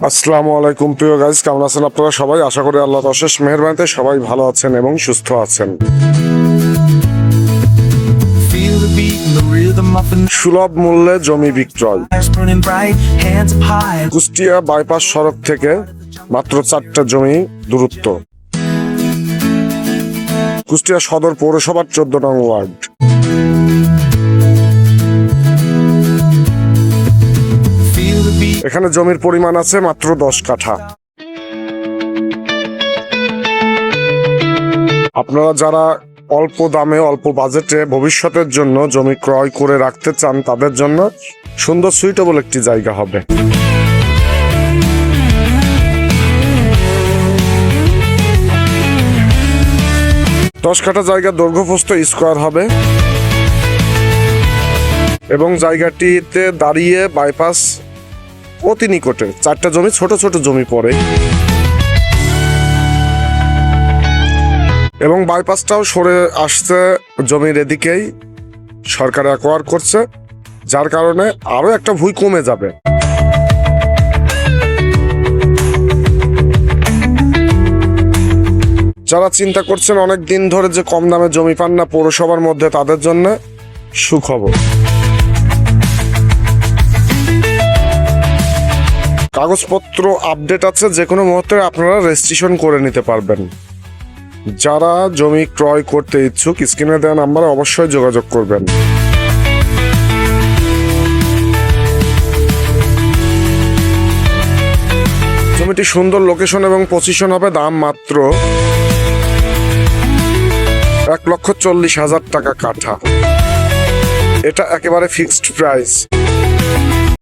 আসসালামু আলাইকুম প্রিয় গাইস, কেমন আছেন আপনারা সবাই? আশা করি আল্লাহর অশেষ মেহেরবানিতে সবাই ভালো আছেন এবং সুস্থ আছেন। Feel the beat and the rhythm of the সুলভ মূল্যে জমি বিক্রয়। night burning bright, hands up high. Kushtia bypass সড়ক থেকে মাত্র 4টা জমি দূরত্ব। কুষ্টিয়া সদর পৌরসভার 14 নং ওয়ার্ড। Feel the beat. এখানে জমির পরিমাণ আছে মাত্র 10 কাঠা। আপনারা যারা অল্প দামে অল্প বাজেটে ভবিষ্যতের জন্য জমি ক্রয় করে রাখতে চান, তাদের জন্য সুন্দর সুইটেবল একটি জায়গা হবে। দশ কাঠা জায়গা দৈর্ঘ্যপ্রস্থ স্কয়ার হবে এবং জায়গাটিতে দাঁড়িয়ে বাইপাস অতি নিকটে 4টা জমি, ছোট ছোট জমি পড়ে এবং বাইপাসটাও সরে আসছে জমির এদিকেই, সরকার অ্যাকোয়ার করছে, যার কারণে আরো একটা ভুঁই কমে যাবে। যারা চিন্তা করছেন অনেক দিন ধরে যে কম দামে জমি পান না পৌরসভার মধ্যে, তাদের জন্য সুখবর। কাগজপত্র আপডেট আছে, যে কোনো মুহূর্তে আপনারা রেজিস্ট্রেশন করে নিতে পারবেন। যারা জমি ক্রয় করতে ইচ্ছুক স্ক্রিনে দেওয়া নাম্বারে অবশ্যই যোগাযোগ করবেন। জমিটি সুন্দর লোকেশন এবং পজিশন হবে। দাম মাত্র 1,40,000 টাকা কাঠা। এটা একেবারে ফিক্সড প্রাইস।